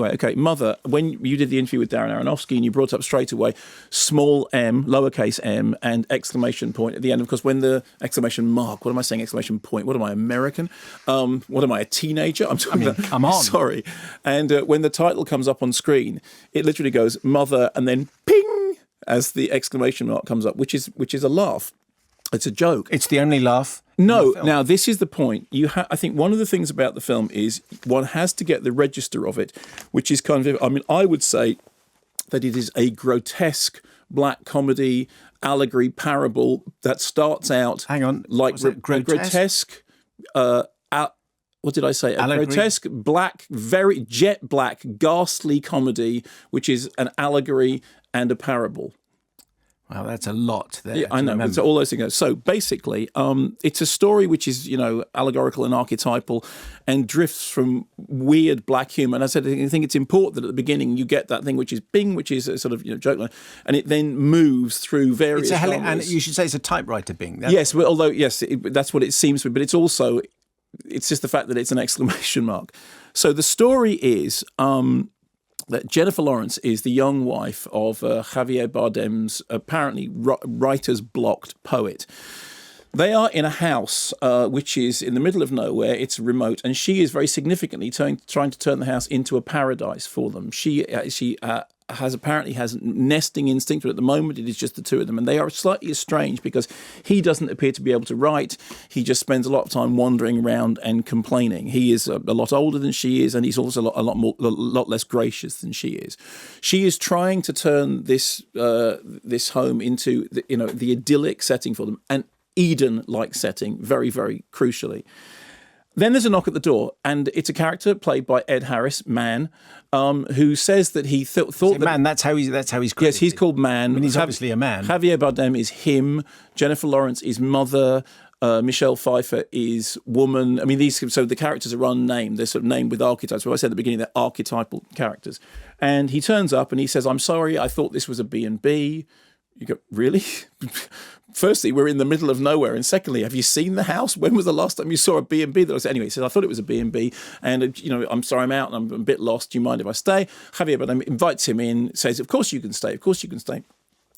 Okay, Mother, when you did the interview with Darren Aronofsky and you brought up straight away small m, lowercase m, and exclamation point at the end, of course, when the exclamation mark, what am I saying, exclamation point, what am I, American? What am I, a teenager? I'm on. Sorry. And when the title comes up on screen, it literally goes Mother and then ping as the exclamation mark comes up, which is a laugh. It's a joke. It's the only laugh. No, now this is the point. I think one of the things about the film is one has to get the register of it, which is kind of, I mean, I would say that it is a grotesque black comedy, allegory, parable that starts out like grotesque. What did I say? A grotesque, black, very jet black, ghastly comedy, which is an allegory and a parable. Wow, that's a lot there. Yeah, I know. It's all those things. So basically, it's a story which is, allegorical and archetypal and drifts from weird black humour. And I think it's important that at the beginning you get that thing which is bing, which is a sort of joke line, and it then moves through various genres. And you should say it's a typewriter bing. Yes, well, although, yes, that's what it seems to be. But it's also, it's just the fact that it's an exclamation mark. So the story is... that Jennifer Lawrence is the young wife of Javier Bardem's apparently writer's blocked poet. They are in a house which is in the middle of nowhere. It's remote, and she is very significantly trying to turn the house into a paradise for them. She has nesting instinct, but at the moment it is just the two of them, and they are slightly estranged because he doesn't appear to be able to write. He just spends a lot of time wandering around and complaining. He is a lot older than she is, and he's also a lot less gracious than she is. She is trying to turn this home into the idyllic setting for them, an Eden-like setting, very, very crucially. Then there's a knock at the door, and it's a character played by Ed Harris, Man, who says that he thought that... Man, that's how he's credited. Yes, he's called Man. I mean, he's obviously a man. Javier Bardem is him. Jennifer Lawrence is Mother. Michelle Pfeiffer is Woman. I mean, so the characters are unnamed. They're sort of named with archetypes. Well, I said at the beginning, they're archetypal characters. And he turns up and he says, "I'm sorry, I thought this was a B&B." You go, really? Firstly, we're in the middle of nowhere. And secondly, have you seen the house? When was the last time you saw a B&B? Anyway, he said, "I thought it was a B&B. And, I'm sorry, I'm out and I'm a bit lost. Do you mind if I stay?" Javier Bardem invites him in, says, "Of course you can stay. Of course you can stay."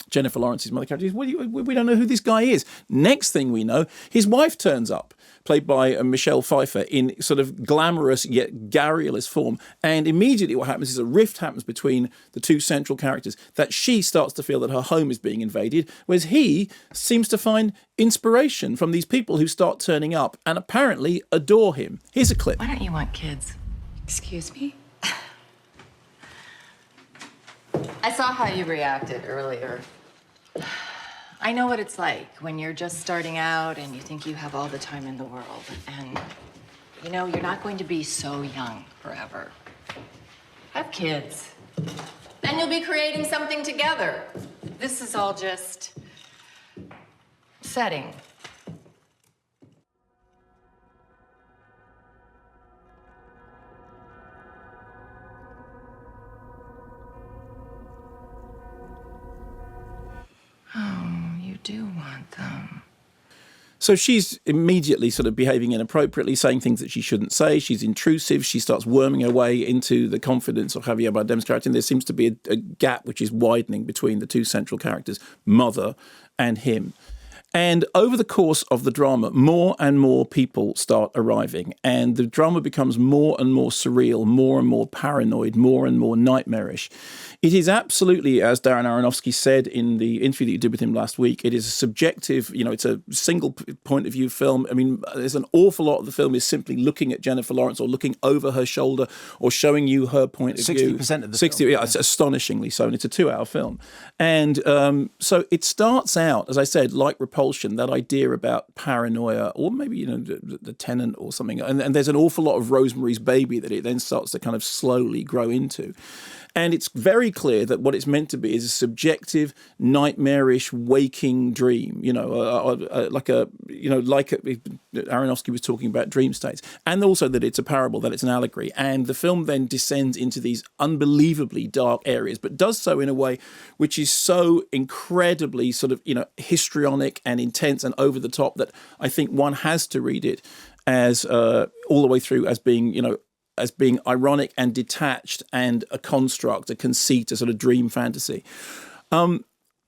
Jennifer Lawrence's mother character, we don't know who this guy is. Next thing we know, his wife turns up, played by Michelle Pfeiffer, in sort of glamorous yet garrulous form. And immediately what happens is a rift happens between the two central characters, that she starts to feel that her home is being invaded, whereas he seems to find inspiration from these people who start turning up and apparently adore him. Here's a clip. Why don't you want kids? Excuse me? I saw how you reacted earlier. I know what it's like when you're just starting out and you think you have all the time in the world. And, you're not going to be so young forever. Have kids. Then you'll be creating something together. This is all just setting. Oh, you do want them. So she's immediately sort of behaving inappropriately, saying things that she shouldn't say. She's intrusive. She starts worming her way into the confidence of Javier Bardem's character. And there seems to be a gap which is widening between the two central characters, Mother and him. And over the course of the drama, more and more people start arriving, and the drama becomes more and more surreal, more and more paranoid, more and more nightmarish. It is absolutely, as Darren Aronofsky said in the interview that you did with him last week, it is a subjective, it's a single point of view film. I mean, there's an awful lot of the film is simply looking at Jennifer Lawrence or looking over her shoulder or showing you her point of view. 60% of the film. Yeah, it's astonishingly so, and it's a 2-hour film. And so it starts out, as I said, like Repulsion, that idea about paranoia, or maybe, the Tenant or something. And there's an awful lot of Rosemary's Baby that it then starts to kind of slowly grow into. And it's very clear that what it's meant to be is a subjective, nightmarish, waking dream. Like Aronofsky was talking about dream states, and also that it's a parable, that it's an allegory. And the film then descends into these unbelievably dark areas, but does so in a way which is so incredibly sort of histrionic and intense and over the top that I think one has to read it as all the way through as being as being ironic and detached and a construct, a conceit, a sort of dream fantasy.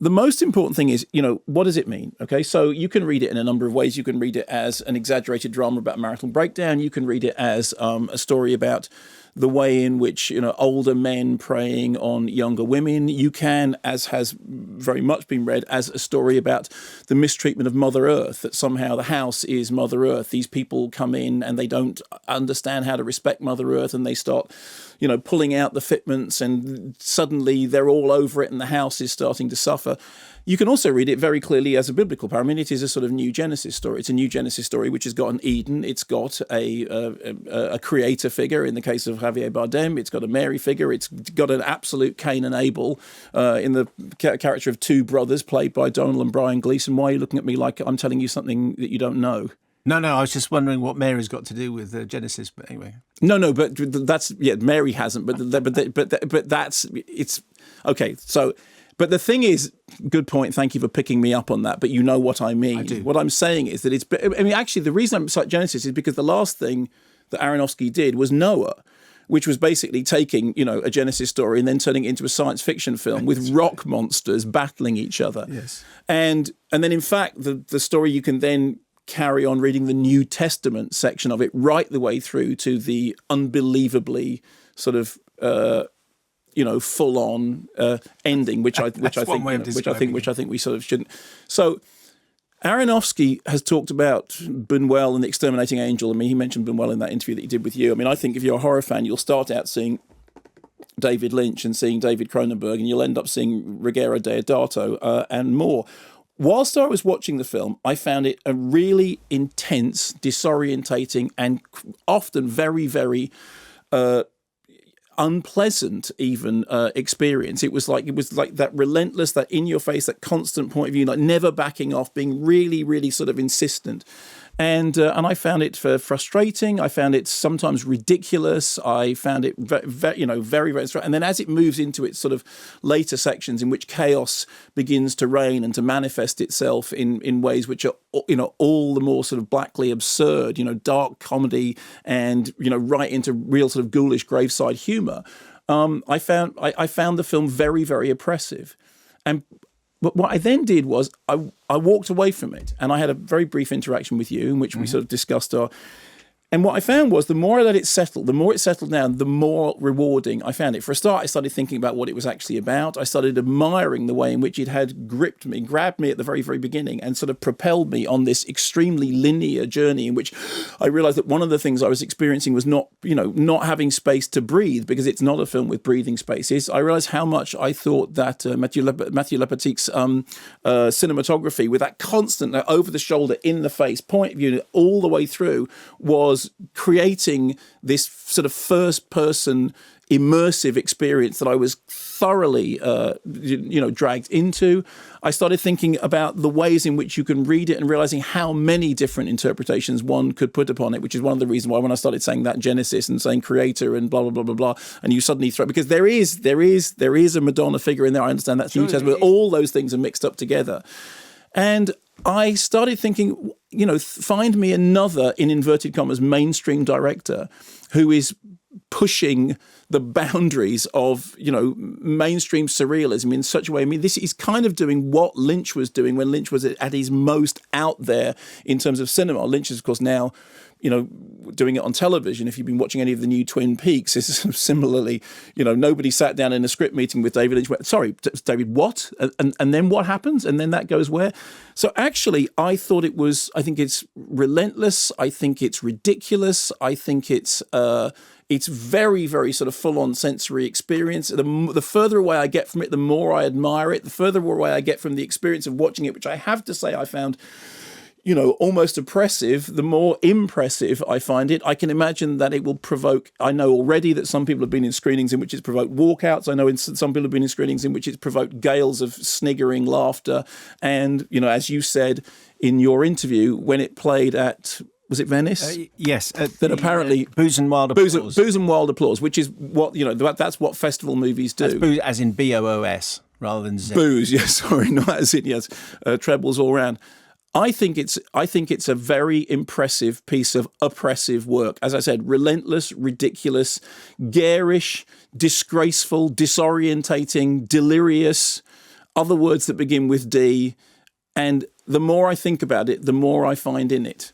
The most important thing is, what does it mean? Okay, so you can read it in a number of ways. You can read it as an exaggerated drama about marital breakdown. You can read it as a story about the way in which, older men preying on younger women. You can, as has very much been read, as a story about the mistreatment of Mother Earth, that somehow the house is Mother Earth. These people come in and they don't understand how to respect Mother Earth, and they start, pulling out the fitments, and suddenly they're all over it and the house is starting to suffer. You can also read it very clearly as a biblical power. I mean, it is a sort of new Genesis story. It's a new Genesis story which has got an Eden. It's got a creator figure in the case of Javier Bardem. It's got a Mary figure. It's got an absolute Cain and Abel in the character of two brothers played by Donald and Brian Gleason. Why are you looking at me like I'm telling you something that you don't know? No, I was just wondering what Mary's got to do with Genesis. But anyway, no, but that's Mary hasn't. But that's it's okay. So. But the thing is, good point, thank you for picking me up on that, but you know what I mean. I do. What I'm saying is that actually the reason I'm citing Genesis is because the last thing that Aronofsky did was Noah, which was basically taking, a Genesis story and then turning it into a science fiction film with rock monsters battling each other. Yes. And then in fact, the story you can then carry on reading the New Testament section of it right the way through to the unbelievably sort of full-on ending, which I think we sort of shouldn't. So Aronofsky has talked about Buñuel and The Exterminating Angel. I mean, he mentioned Buñuel in that interview that he did with you. I mean, I think if you're a horror fan, you'll start out seeing David Lynch and seeing David Cronenberg, and you'll end up seeing Ruggero Deodato and more. Whilst I was watching the film, I found it a really intense, disorientating, and often very, very unpleasant even experience. It was like that relentless, that in your face, that constant point of view, like never backing off, being really, really sort of insistent. And I found it frustrating. I found it sometimes ridiculous. I found it very, very, very. And then as it moves into its sort of later sections in which chaos begins to reign and to manifest itself in ways which are, all the more sort of blackly absurd, dark comedy and, right into real sort of ghoulish graveside humour. I found the film very, very oppressive. But what I then did was I walked away from it, and I had a very brief interaction with you in which we sort of discussed and what I found was the more I let it settle, the more it settled down, the more rewarding I found it. For a start, I started thinking about what it was actually about. I started admiring the way in which it had grabbed me at the very, very beginning and sort of propelled me on this extremely linear journey in which I realized that one of the things I was experiencing was not having space to breathe, because it's not a film with breathing spaces. I realized how much I thought that Mathieu Lepetique's cinematography, with that constant over-the-shoulder, in-the-face point of view all the way through, was creating this sort of first-person immersive experience that I was thoroughly, dragged into. I started thinking about the ways in which you can read it and realizing how many different interpretations one could put upon it, which is one of the reasons why when I started saying that Genesis and saying creator and blah, blah, blah, blah, blah, and you suddenly throw, because there is a Madonna figure in there. I understand that's New Testament, but all those things are mixed up together. And I started thinking, find me another, in inverted commas, mainstream director who is pushing the boundaries of, mainstream surrealism in such a way. I mean, this is kind of doing what Lynch was doing when Lynch was at his most out there in terms of cinema. Lynch is, of course, now, doing it on television. If you've been watching any of the new Twin Peaks, it's similarly, nobody sat down in a script meeting with David Lynch. Sorry, David, what? And then what happens? And then that goes where? So actually, I think it's relentless. I think it's ridiculous. I think it's very, very sort of full-on sensory experience. The further away I get from it, the more I admire it. The further away I get from the experience of watching it, which I have to say I found almost oppressive, the more impressive I find it. I can imagine that it will provoke, I know already that some people have been in screenings in which it's provoked walkouts. I know some people have been in screenings in which it's provoked gales of sniggering laughter. And, as you said in your interview, when it played at, was it Venice? Yes. That apparently Booze and Wild Applause. Booze and Wild Applause, which is what, that's what festival movies do. That's booze, as in BOOS rather than Z. Booze, yes, sorry, not as in, yes, trebles all round. I think it's a very impressive piece of oppressive work. As I said, relentless, ridiculous, garish, disgraceful, disorientating, delirious, other words that begin with D. And the more I think about it, the more I find in it.